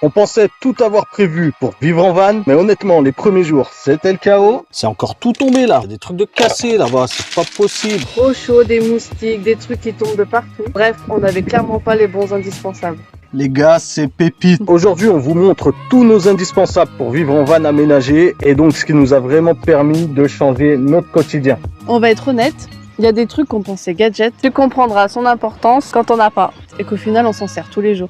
On pensait tout avoir prévu pour vivre en van, mais honnêtement, les premiers jours, c'était le chaos. C'est encore tout tombé là. Il y a des trucs de cassés là-bas, c'est pas possible. Trop chaud, des moustiques, des trucs qui tombent de partout. Bref, on n'avait clairement pas les bons indispensables. Les gars, c'est pépite. Aujourd'hui, on vous montre tous nos indispensables pour vivre en van aménagé et donc ce qui nous a vraiment permis de changer notre quotidien. On va être honnête, il y a des trucs qu'on pensait gadgets. Tu comprendras son importance quand on n'a pas et qu'au final, on s'en sert tous les jours.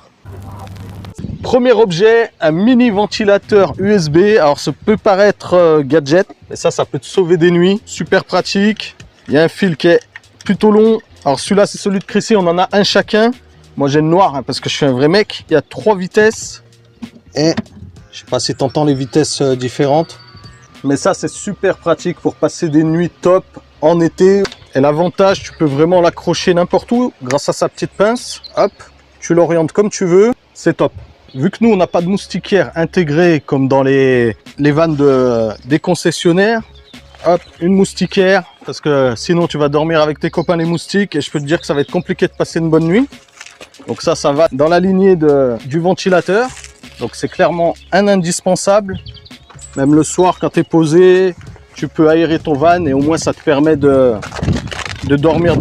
Premier objet, un mini ventilateur USB. Alors ça peut paraître gadget, mais ça peut te sauver des nuits. Super pratique. Il y a un fil qui est plutôt long. Alors celui-là, c'est celui de Chrissy, on en a un chacun. Moi j'ai le noir parce que je suis un vrai mec. Il y a 3 vitesses. Et je sais pas si tu entends les vitesses différentes. Mais ça c'est super pratique pour passer des nuits top en été. Et l'avantage, tu peux vraiment l'accrocher n'importe où grâce à sa petite pince. Hop, tu l'orientes comme tu veux. C'est top. Vu que nous, on n'a pas de moustiquaire intégrée comme dans les vannes des concessionnaires, hop, une moustiquaire, parce que sinon tu vas dormir avec tes copains les moustiques et je peux te dire que ça va être compliqué de passer une bonne nuit. Donc ça va dans la lignée du ventilateur. Donc c'est clairement un indispensable. Même le soir quand tu es posé, tu peux aérer ton van et au moins ça te permet de dormir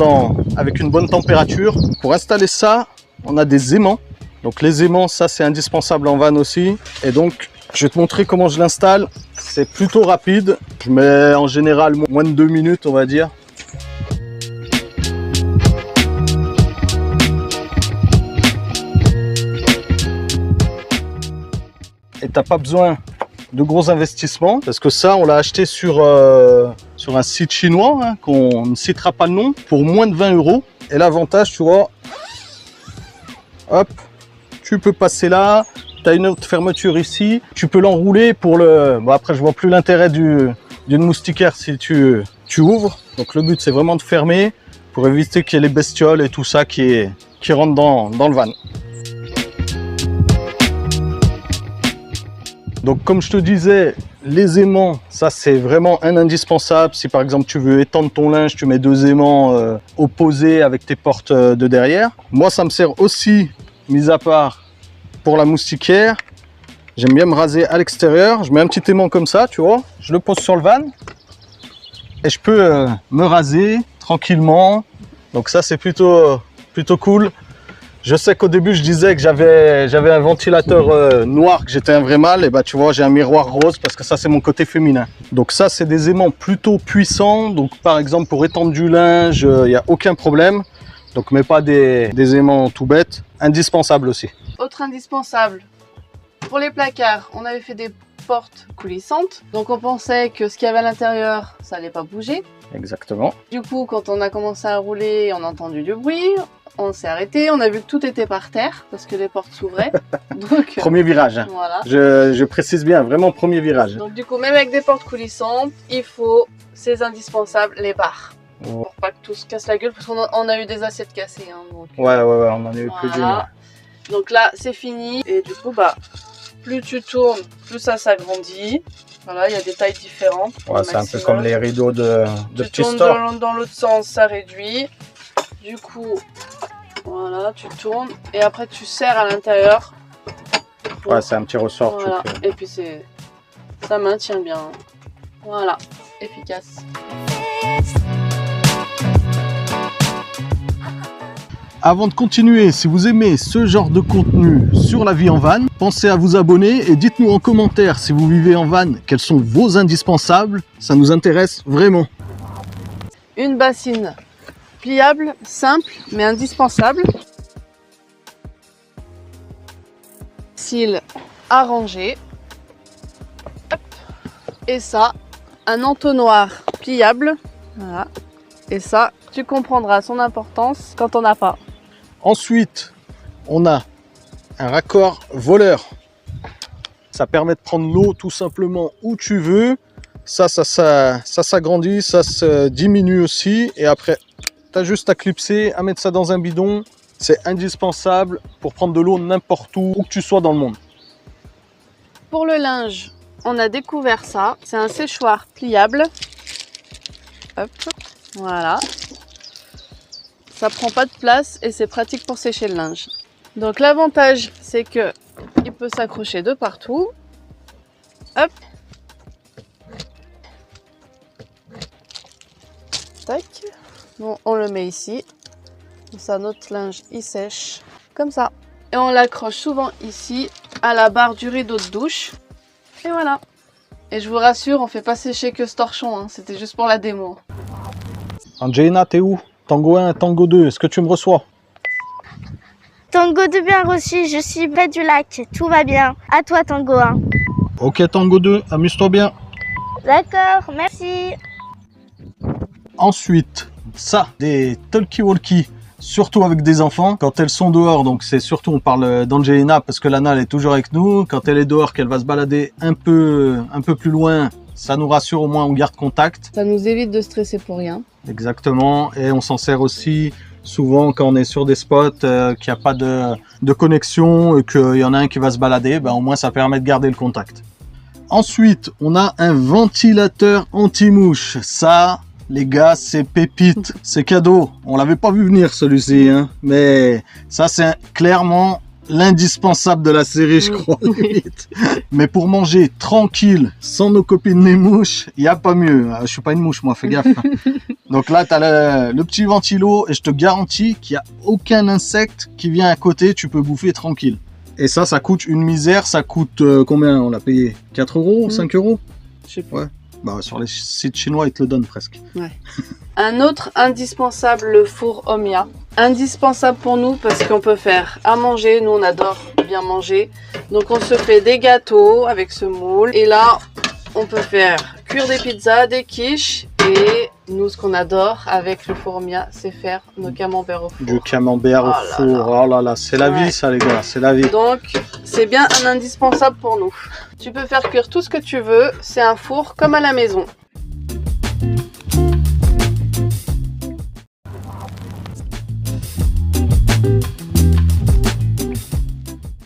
avec une bonne température. Pour installer ça, on a des aimants. Donc les aimants, ça c'est indispensable en van aussi. Et donc je vais te montrer comment je l'installe. C'est plutôt rapide. Je mets en général moins de 2 minutes, on va dire. Et t'as pas besoin de gros investissements parce que ça on l'a acheté sur un site chinois hein, qu'on ne citera pas le nom pour moins de 20 €. Et l'avantage, tu vois, hop. Tu peux passer là, tu as une autre fermeture ici, tu peux l'enrouler pour le... Bon après je vois plus l'intérêt d'une moustiquaire si tu ouvres. Donc le but c'est vraiment de fermer pour éviter qu'il y ait les bestioles et tout ça qui rentrent dans le van. Donc comme je te disais, les aimants, ça c'est vraiment un indispensable. Si par exemple tu veux étendre ton linge, tu mets 2 aimants opposés avec tes portes de derrière. Moi ça me sert aussi, mis à part pour la moustiquaire, j'aime bien me raser à l'extérieur. Je mets un petit aimant comme ça, tu vois, je le pose sur le van et je peux me raser tranquillement. Donc ça c'est plutôt cool. Je sais qu'au début je disais que j'avais un ventilateur noir, que j'étais un vrai mâle, et bah tu vois j'ai un miroir rose parce que ça c'est mon côté féminin. Donc ça c'est des aimants plutôt puissants, donc par exemple pour étendre du linge, il n'y a aucun problème. Donc mais pas des aimants tout bêtes, indispensable aussi. Autre indispensable, pour les placards, on avait fait des portes coulissantes. Donc on pensait que ce qu'il y avait à l'intérieur, ça allait pas bouger. Exactement. Du coup, quand on a commencé à rouler, on a entendu du bruit. On s'est arrêté, on a vu que tout était par terre parce que les portes s'ouvraient. Donc premier virage. Hein. Voilà. Je précise bien, vraiment premier virage. Donc du coup, même avec des portes coulissantes, il faut ces indispensables, les barres. Oh. Pour pas que tout se casse la gueule parce qu'on a eu des assiettes cassées. Hein, donc, ouais, on en a eu plus d'une. Donc là, c'est fini. Et du coup, bah, plus tu tournes, plus ça s'agrandit. Voilà, il y a des tailles différentes. Ouais, c'est un peu comme les rideaux de petit store. Tu tournes dans l'autre sens, ça réduit. Du coup, voilà, tu tournes et après tu serres à l'intérieur. Ouais, c'est un petit ressort. Voilà. Et puis ça maintient bien. Voilà, efficace. Avant de continuer, si vous aimez ce genre de contenu sur la vie en van, pensez à vous abonner et dites-nous en commentaire si vous vivez en van, quels sont vos indispensables. Ça nous intéresse vraiment. Une bassine pliable, simple mais indispensable. Cils arrangé. Et ça, un entonnoir pliable. Voilà. Et ça, tu comprendras son importance quand on n'a pas. Ensuite, on a un raccord voleur. Ça permet de prendre l'eau tout simplement où tu veux. Ça s'agrandit, ça se diminue aussi. Et après, tu as juste à clipser, à mettre ça dans un bidon. C'est indispensable pour prendre de l'eau n'importe où que tu sois dans le monde. Pour le linge, on a découvert ça. C'est un séchoir pliable. Hop, voilà. Ça prend pas de place et c'est pratique pour sécher le linge. Donc l'avantage, c'est que Il peut s'accrocher de partout. Hop. Tac. Bon, on le met ici. Comme ça, notre linge, il sèche. Comme ça. Et on l'accroche souvent ici, à la barre du rideau de douche. Et voilà. Et je vous rassure, on fait pas sécher que ce torchon. Hein. C'était juste pour la démo. Angelina, t'es où? Tango 1, Tango 2, est-ce que tu me reçois? Tango 2 bien reçu, je suis près du lac, tout va bien. À toi Tango 1. Ok Tango 2, amuse-toi bien. D'accord, merci. Ensuite, ça, des talkie-walkie, surtout avec des enfants, quand elles sont dehors, donc c'est surtout, on parle d'Angelina parce que Lana elle est toujours avec nous, quand elle est dehors, qu'elle va se balader un peu plus loin, ça nous rassure, au moins on garde contact. Ça nous évite de stresser pour rien. Exactement, et on s'en sert aussi souvent quand on est sur des spots qu'il n'y a pas de connexion et qu'il y en a un qui va se balader, ben, au moins ça permet de garder le contact. Ensuite, on a un ventilateur anti-mouche. Ça, les gars, c'est pépite, c'est cadeau. On l'avait pas vu venir celui-ci, hein, mais ça c'est clairement l'indispensable de la série, je crois. Mais pour manger tranquille, sans nos copines les mouches, il n'y a pas mieux. Je suis pas une mouche, moi, fais gaffe. Donc là, tu as le petit ventilo et je te garantis qu'il n'y a aucun insecte qui vient à côté, tu peux bouffer tranquille. Et ça coûte une misère, ça coûte combien? On l'a payé 4 euros, 5 euros? Je sais pas. Ouais. Bah, sur les sites chinois, ils te le donnent presque. Ouais. Un autre indispensable, le four Omia. Indispensable pour nous parce qu'on peut faire à manger. Nous, on adore bien manger. Donc, on se fait des gâteaux avec ce moule. Et là, on peut faire cuire des pizzas, des quiches. Et nous, ce qu'on adore avec le four Omia, c'est faire nos camemberts au four. Du camembert au four. Oh là là, c'est la vie, ça, les gars. C'est la vie. Donc, c'est bien un indispensable pour nous. Tu peux faire cuire tout ce que tu veux. C'est un four comme à la maison.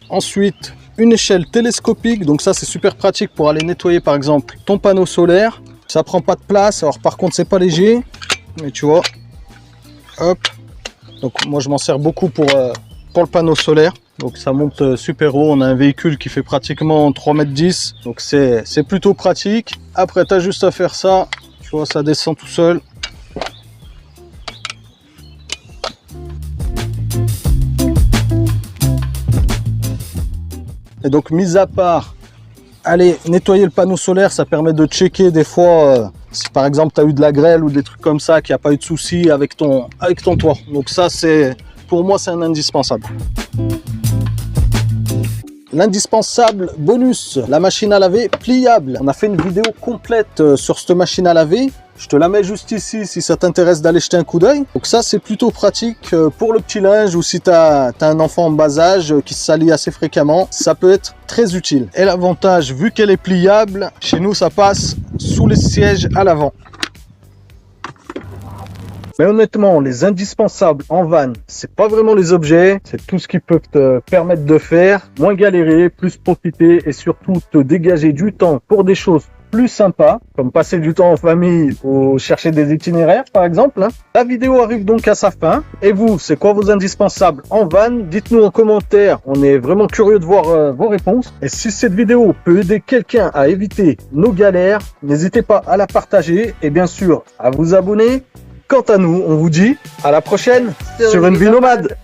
Ensuite, une échelle télescopique, donc ça c'est super pratique pour aller nettoyer par exemple ton panneau solaire. Ça prend pas de place, alors par contre c'est pas léger, mais tu vois, hop. Donc moi je m'en sers beaucoup pour le panneau solaire. Donc ça monte super haut, on a un véhicule qui fait pratiquement 3,10 m, donc c'est plutôt pratique. Après tu as juste à faire ça, tu vois, ça descend tout seul. Et donc, mis à part, aller nettoyer le panneau solaire, ça permet de checker des fois, si par exemple tu as eu de la grêle ou des trucs comme ça, qu'il n'y a pas eu de souci avec ton toit. Donc ça, pour moi, c'est un indispensable. L'indispensable bonus, la machine à laver pliable. On a fait une vidéo complète sur cette machine à laver. Je te la mets juste ici si ça t'intéresse d'aller jeter un coup d'œil. Donc ça, c'est plutôt pratique pour le petit linge ou si tu as un enfant en bas âge qui se salit assez fréquemment. Ça peut être très utile. Et l'avantage, vu qu'elle est pliable, chez nous, ça passe sous les sièges à l'avant. Mais honnêtement, les indispensables en van, c'est pas vraiment les objets, c'est tout ce qui peut te permettre de faire, moins galérer, plus profiter et surtout te dégager du temps pour des choses plus sympas, comme passer du temps en famille ou chercher des itinéraires par exemple. La vidéo arrive donc à sa fin. Et vous, c'est quoi vos indispensables en van? Dites-nous en commentaire, on est vraiment curieux de voir vos réponses. Et si cette vidéo peut aider quelqu'un à éviter nos galères, n'hésitez pas à la partager et bien sûr à vous abonner. Quant à nous, on vous dit à la prochaine sur une vie nomade.